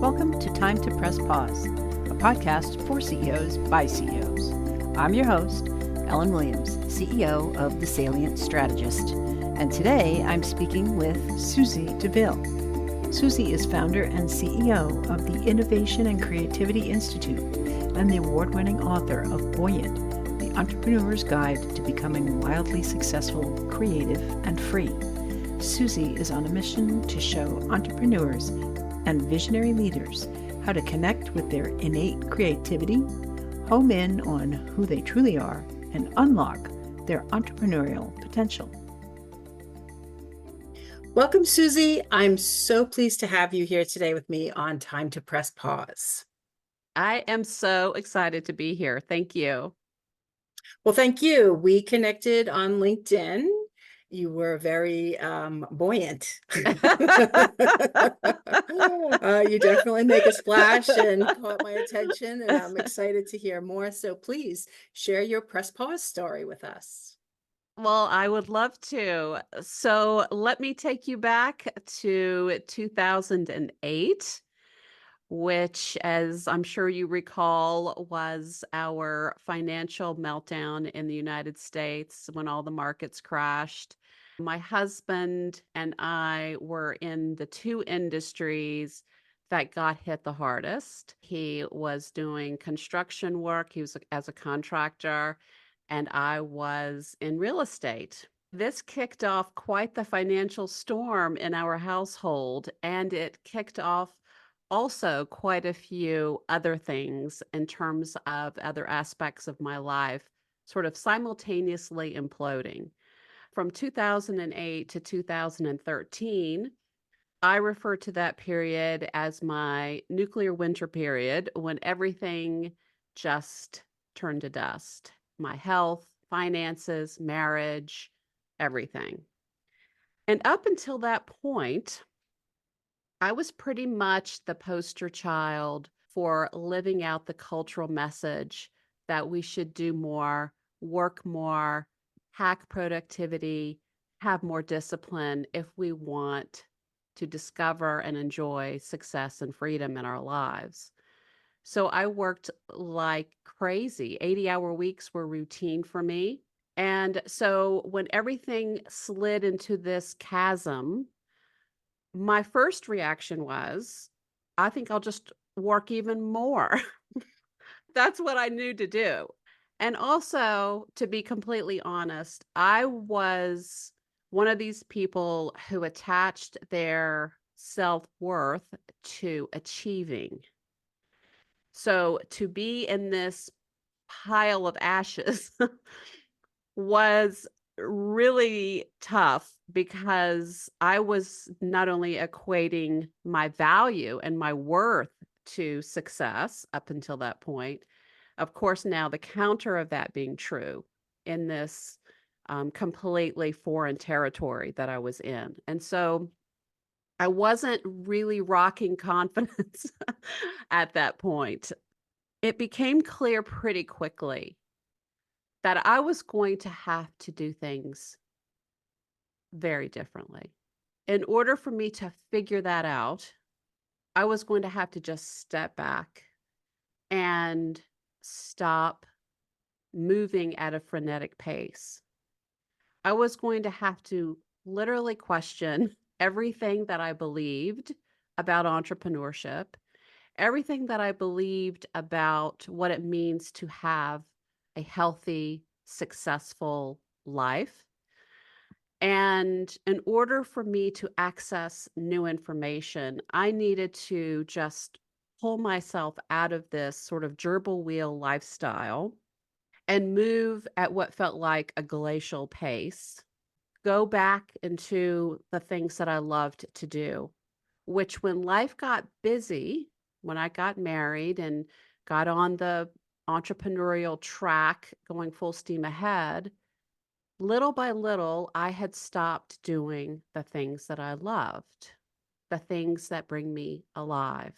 Welcome to Time to Press Pause, a podcast for CEOs by CEOs. I'm your host, Ellen Williams, CEO of the Salient Strategist, and today I'm speaking with Susie deVille. Susie is founder and CEO of the Innovation and Creativity Institute and the award-winning author of Buoyant, the Entrepreneur's Guide to Becoming Wildly Successful, Creative, and Free. Susie is on a mission to show entrepreneurs and visionary leaders how to connect with their innate creativity, home in on who they truly are, and unlock their entrepreneurial potential. Welcome, Susie. I'm so pleased to have you here today with me on Time to Press Pause. I am so excited to be here. Thank you. Well, thank you. We connected on LinkedIn. You were very buoyant. You definitely make a splash and caught my attention, and I'm excited to hear more. So please share your press pause story with us. Well, I would love to. So let me take you back to 2008, which, as I'm sure you recall, was our financial meltdown in the United States when all the markets crashed. My husband and I were in the two industries that got hit the hardest. He was doing construction work, he was as a contractor, and I was in real estate. This kicked off quite the financial storm in our household, and it kicked off also quite a few other things in terms of other aspects of my life, sort of simultaneously imploding. From 2008 to 2013, I refer to that period as my nuclear winter period, when everything just turned to dust. My health, finances, marriage, everything. And up until that point, I was pretty much the poster child for living out the cultural message that we should do more, work more, hack productivity, have more discipline if we want to discover and enjoy success and freedom in our lives. So I worked like crazy. 80-hour weeks were routine for me. And so when everything slid into this chasm, my first reaction was, I think I'll just work even more. That's what I knew to do. And also, to be completely honest, I was one of these people who attached their self-worth to achieving. So to be in this pile of ashes was really tough, because I was not only equating my value and my worth to success up until that point. Of course, now the counter of that being true in this completely foreign territory that I was in. And so I wasn't really rocking confidence at that point. It became clear pretty quickly that I was going to have to do things very differently. In order for me to figure that out, I was going to have to just step back and stop moving at a frenetic pace. I was going to have to literally question everything that I believed about entrepreneurship, everything that I believed about what it means to have a healthy, successful life. And in order for me to access new information, I needed to just pull myself out of this sort of gerbil wheel lifestyle and move at what felt like a glacial pace, go back into the things that I loved to do, which when life got busy, when I got married and got on the entrepreneurial track going full steam ahead, little by little, I had stopped doing the things that I loved, the things that bring me alive.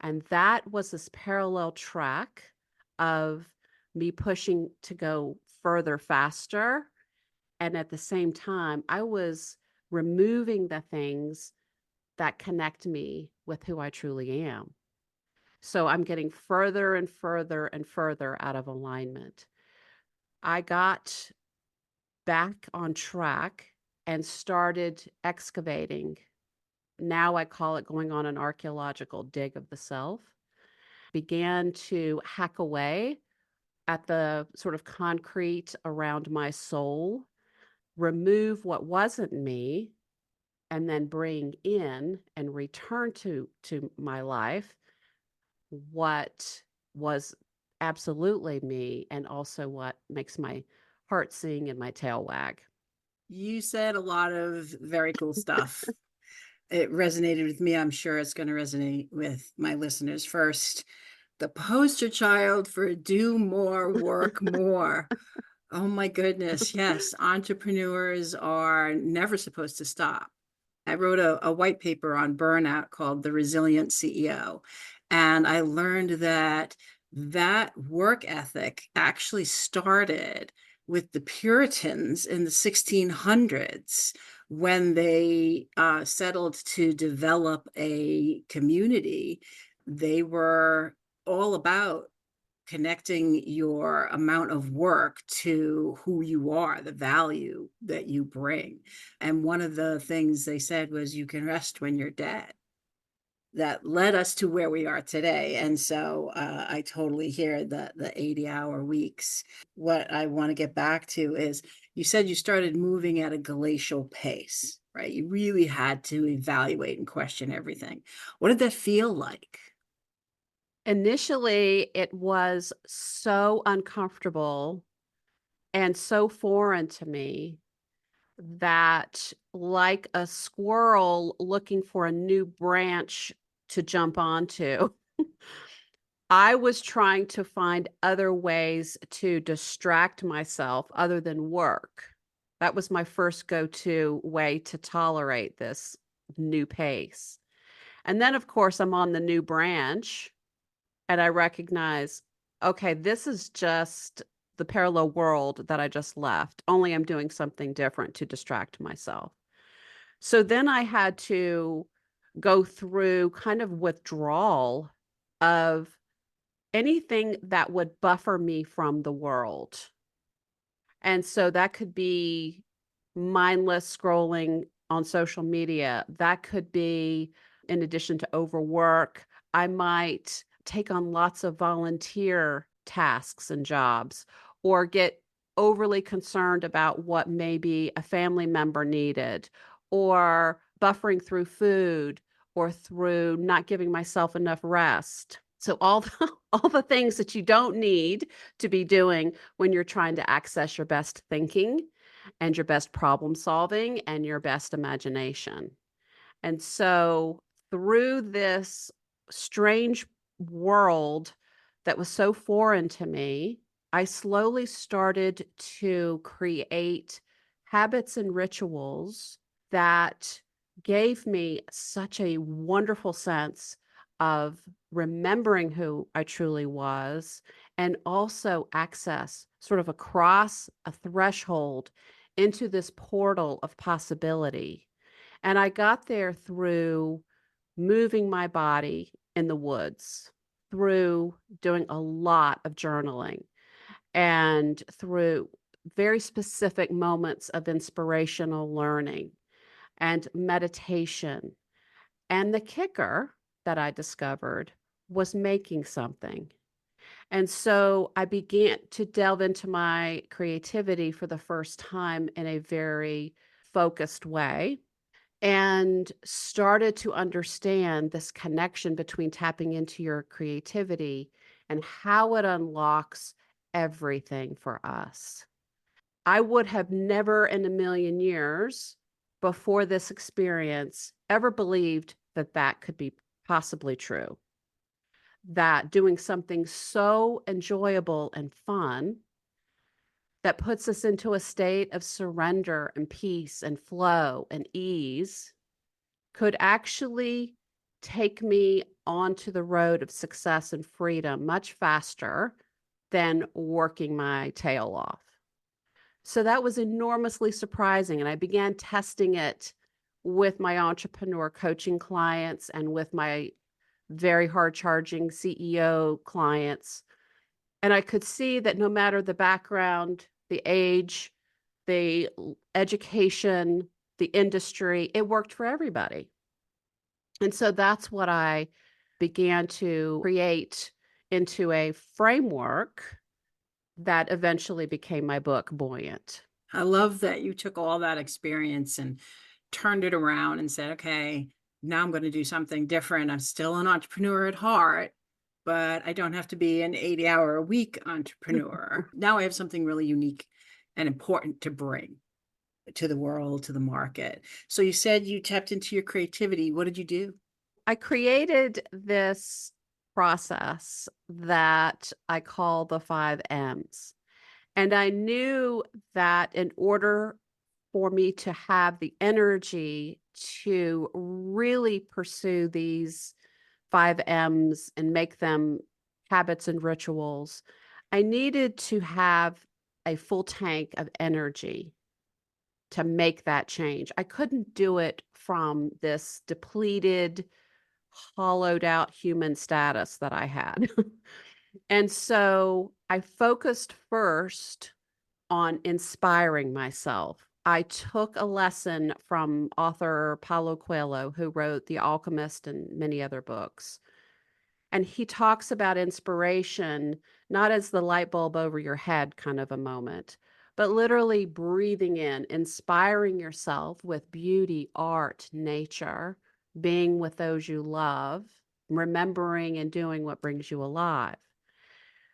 And that was this parallel track of me pushing to go further, faster. And at the same time, I was removing the things that connect me with who I truly am. So I'm getting further and further and further out of alignment. I got back on track and started excavating. Now I call it going on an archaeological dig of the self. Began to hack away at the sort of concrete around my soul, remove what wasn't me, and then bring in and return to my life what was absolutely me, and also what makes my heart sing and my tail wag. You said a lot of very cool stuff. It resonated with me. I'm sure it's going to resonate with my listeners. First, the poster child for do more, work more. Oh my goodness. Yes. Entrepreneurs are never supposed to stop. I wrote a white paper on burnout called The Resilient CEO. And I learned that that work ethic actually started with the Puritans in the 1600s when they settled to develop a community. They were all about connecting your amount of work to who you are, the value that you bring. And one of the things they said was, you can rest when you're dead. That led us to where we are today. And so I totally hear the 80-hour weeks. What I want to get back to is, you said you started moving at a glacial pace, right? You really had to evaluate and question everything. What did that feel like? Initially, it was so uncomfortable and so foreign to me that, like a squirrel looking for a new branch to jump onto, I was trying to find other ways to distract myself other than work. That was my first go-to way to tolerate this new pace. And then, of course, I'm on the new branch and I recognize, okay, this is just the parallel world that I just left, only I'm doing something different to distract myself. So then I had to go through kind of withdrawal of anything that would buffer me from the world. And so that could be mindless scrolling on social media. That could be, in addition to overwork, I might take on lots of volunteer tasks and jobs, or get overly concerned about what maybe a family member needed, or buffering through food, or through not giving myself enough rest. So all the things that you don't need to be doing when you're trying to access your best thinking and your best problem solving and your best imagination. And so, through this strange world that was so foreign to me, I slowly started to create habits and rituals that gave me such a wonderful sense of remembering who I truly was, and also access sort of across a threshold into this portal of possibility. And I got there through moving my body in the woods, through doing a lot of journaling, and through very specific moments of inspirational learning and meditation. And the kicker that I discovered was making something. And so I began to delve into my creativity for the first time in a very focused way, and started to understand this connection between tapping into your creativity and how it unlocks everything for us. I would have never in a million years before this experience ever believed that that could be possibly true. That doing something so enjoyable and fun that puts us into a state of surrender and peace and flow and ease could actually take me onto the road of success and freedom much faster than working my tail off. So that was enormously surprising. And I began testing it with my entrepreneur coaching clients and with my very hard charging CEO clients. And I could see that no matter the background, the age, the education, the industry, it worked for everybody. And so that's what I began to create into a framework that eventually became my book, Buoyant. I love that you took all that experience and turned it around and said, okay, now I'm going to do something different. I'm still an entrepreneur at heart, but I don't have to be an 80-hour-a-week entrepreneur. Now I have something really unique and important to bring to the world, to the market. So you said you tapped into your creativity. What did you do? I created this process that I call the 5 M's. And I knew that in order for me to have the energy to really pursue these 5 M's and make them habits and rituals, I needed to have a full tank of energy to make that change. I couldn't do it from this depleted, hollowed out human status that I had. And so I focused first on inspiring myself. I took a lesson from author Paulo Coelho, who wrote The Alchemist and many other books. And he talks about inspiration not as the light bulb over your head kind of a moment, but literally breathing in, inspiring yourself with beauty, art, nature, being with those you love, remembering and doing what brings you alive.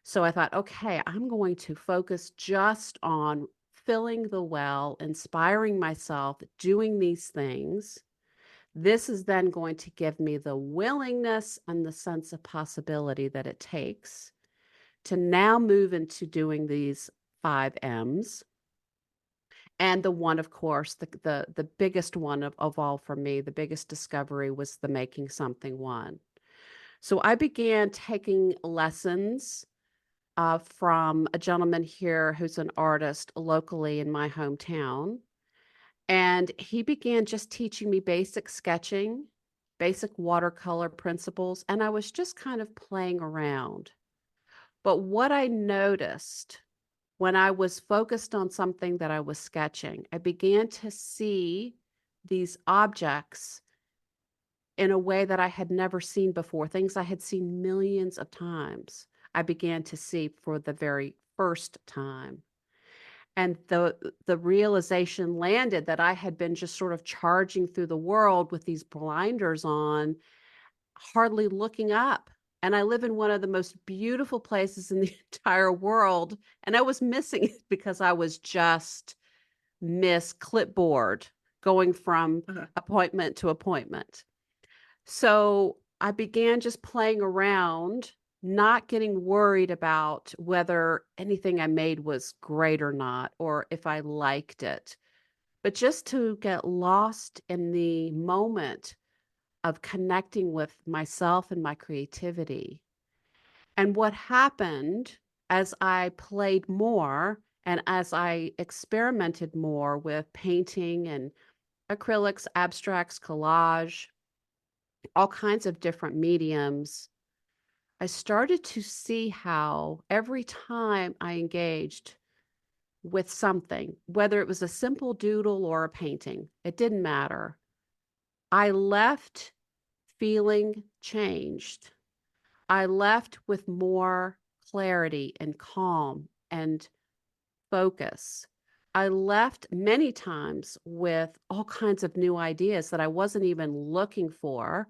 So I thought, okay, I'm going to focus just on filling the well, inspiring myself, doing these things. This is then going to give me the willingness and the sense of possibility that it takes to now move into doing these 5 M's. And the one, of course, the biggest one of all for me, the biggest discovery was the making something one. So I began taking lessons from a gentleman here who's an artist locally in my hometown. And he began just teaching me basic sketching, basic watercolor principles, and I was just kind of playing around. But what I noticed when I was focused on something that I was sketching, I began to see these objects in a way that I had never seen before, things I had seen millions of times. I began to see for the very first time. And the realization landed that I had been just sort of charging through the world with these blinders on, hardly looking up. And I live in one of the most beautiful places in the entire world, and I was missing it because I was just miss clipboard going from appointment to appointment. So I began just playing around, not getting worried about whether anything I made was great or not, or if I liked it, but just to get lost in the moment of connecting with myself and my creativity. And what happened as I played more and as I experimented more with painting and acrylics, abstracts, collage, all kinds of different mediums, I started to see how every time I engaged with something, whether it was a simple doodle or a painting, it didn't matter. I left feeling changed. I left with more clarity and calm and focus. I left many times with all kinds of new ideas that I wasn't even looking for,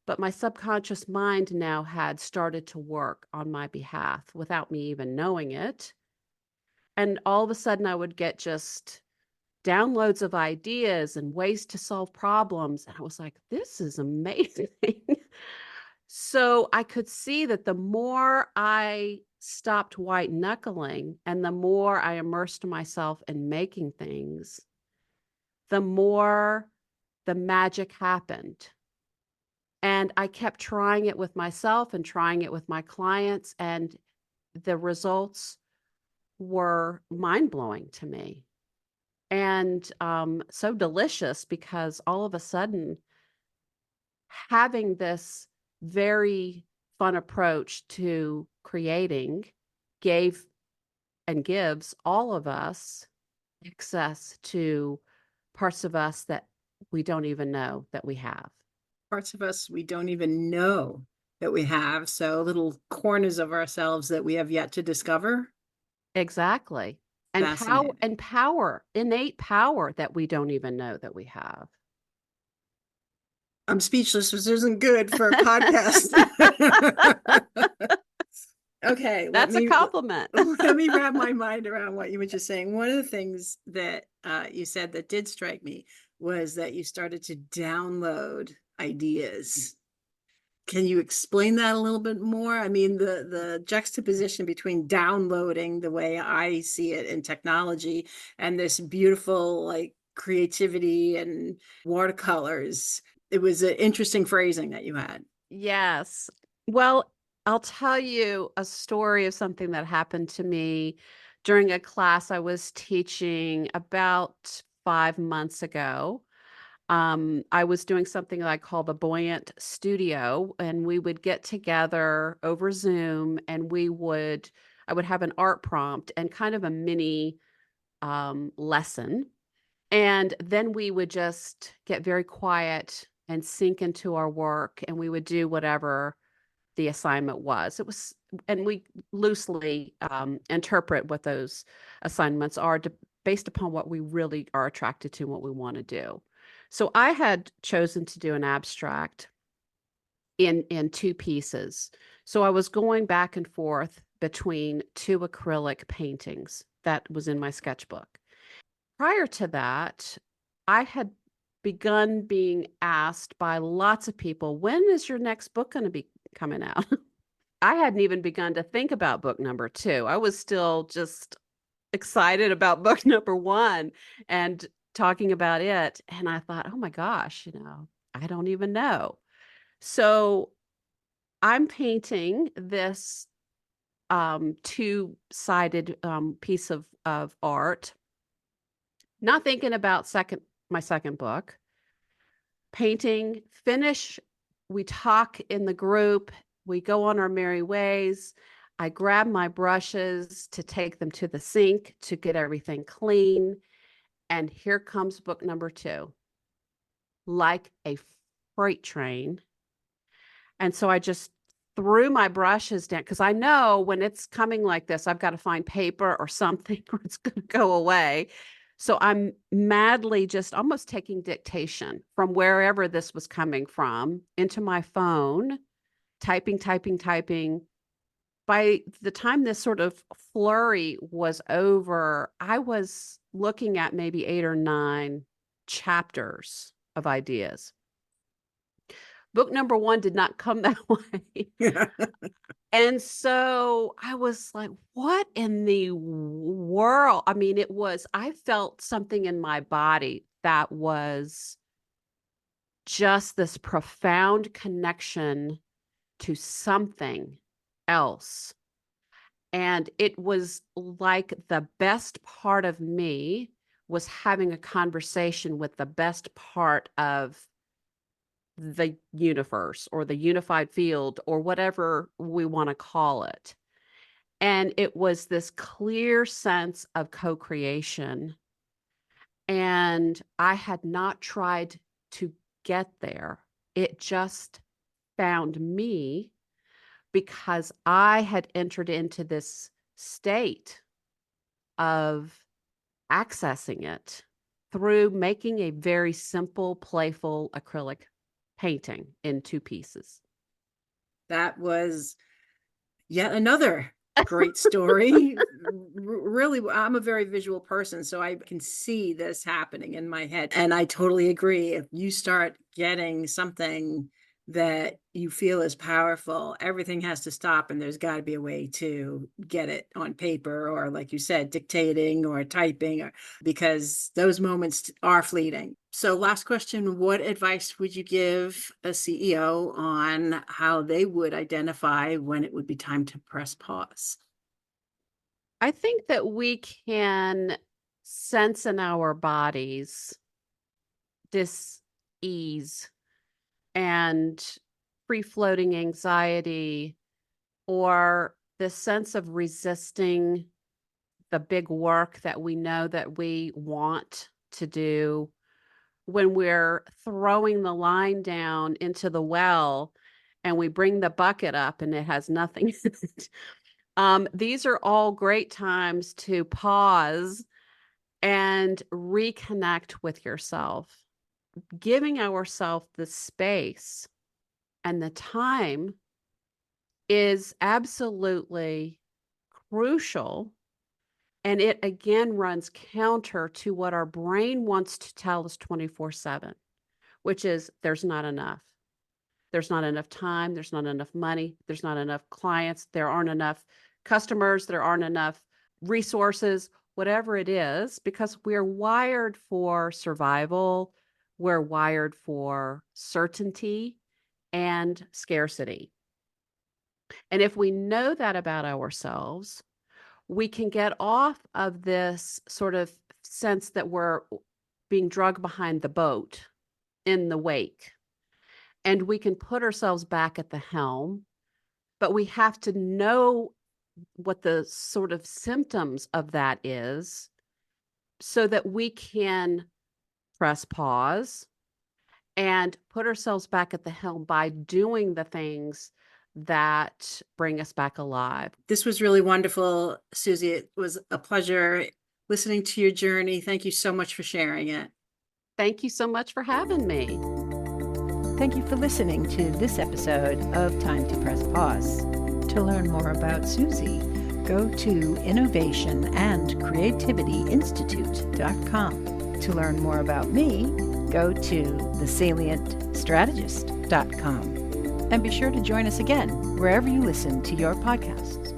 but my subconscious mind now had started to work on my behalf without me even knowing it. And all of a sudden, I would get just downloads of ideas and ways to solve problems. And I was like, this is amazing. So I could see that the more I stopped white knuckling and the more I immersed myself in making things, the more the magic happened. And I kept trying it with myself and trying it with my clients, and the results were mind blowing to me. and so delicious because all of a sudden having this very fun approach to creating gave and gives all of us access to parts of us that we don't even know that we have. Parts of us we don't even know that we have. So little corners of ourselves that we have yet to discover. Exactly. And Fascinating. power, innate power that we don't even know that we have. I'm speechless, which isn't good for a podcast. Okay, That's a compliment. let me wrap my mind around what you were just saying. One of the things that you said that did strike me was that you started to download ideas. Can you explain that a little bit more? I mean, the juxtaposition between downloading the way I see it in technology and this beautiful like creativity and watercolors. It was an interesting phrasing that you had. Yes. Well, I'll tell you a story of something that happened to me during a class I was teaching about 5 months ago. I was doing something that I call the Buoyant Studio, and we would get together over Zoom and I would have an art prompt and kind of a mini lesson. And then we would just get very quiet and sink into our work, and we would do whatever the assignment was. And we loosely interpret what those assignments are based upon what we really are attracted to and what we want to do. So I had chosen to do an abstract in two pieces. So I was going back and forth between two acrylic paintings that was in my sketchbook. Prior to that, I had begun being asked by lots of people, when is your next book going to be coming out? I hadn't even begun to think about book number two. I was still just excited about book number one and talking about it. And I thought, oh my gosh, I don't even know. So I'm painting this two-sided piece of art, not thinking about my second book. Painting, finish, we talk in the group, we go on our merry ways. I grab my brushes to take them to the sink to get everything clean. And here comes book number two, like a freight train. And so I just threw my brushes down because I know when it's coming like this, I've got to find paper or something or it's going to go away. So I'm madly just almost taking dictation from wherever this was coming from into my phone, typing, typing, typing. By the time this sort of flurry was over, I was looking at maybe 8 or 9 chapters of ideas. Book number one did not come that way. And so I was like, what in the world? I mean, I felt something in my body that was just this profound connection to something else. And it was like the best part of me was having a conversation with the best part of the universe or the unified field or whatever we want to call it. And it was this clear sense of co-creation. And I had not tried to get there. It just found me because I had entered into this state of accessing it through making a very simple, playful acrylic painting in two pieces. That was yet another great story. Really, I'm a very visual person, so I can see this happening in my head. And I totally agree. If you start getting something that you feel is powerful, everything has to stop, and there's got to be a way to get it on paper or, like you said, dictating or typing, because those moments are fleeting. So, last question, what advice would you give a CEO on how they would identify when it would be time to press pause? I think that we can sense in our bodies dis-ease and free-floating anxiety, or this sense of resisting the big work that we know that we want to do, when we're throwing the line down into the well and we bring the bucket up and it has nothing in it. These are all great times to pause and reconnect with yourself, giving ourselves the space and the time is absolutely crucial. And it again runs counter to what our brain wants to tell us 24/7, which is there's not enough. There's not enough time. There's not enough money. There's not enough clients. There aren't enough customers. There aren't enough resources, whatever it is, because we're wired for survival. We're wired for certainty and scarcity. And if we know that about ourselves, we can get off of this sort of sense that we're being dragged behind the boat in the wake. And we can put ourselves back at the helm, but we have to know what the sort of symptoms of that is so that we can press pause and put ourselves back at the helm by doing the things that bring us back alive. This was really wonderful, Susie. It was a pleasure listening to your journey. Thank you so much for sharing it. Thank you so much for having me. Thank you for listening to this episode of Time to Press Pause. To learn more about Susie, go to innovationandcreativityinstitute.com. To learn more about me, go to thesalientstrategist.com. And be sure to join us again wherever you listen to your podcasts.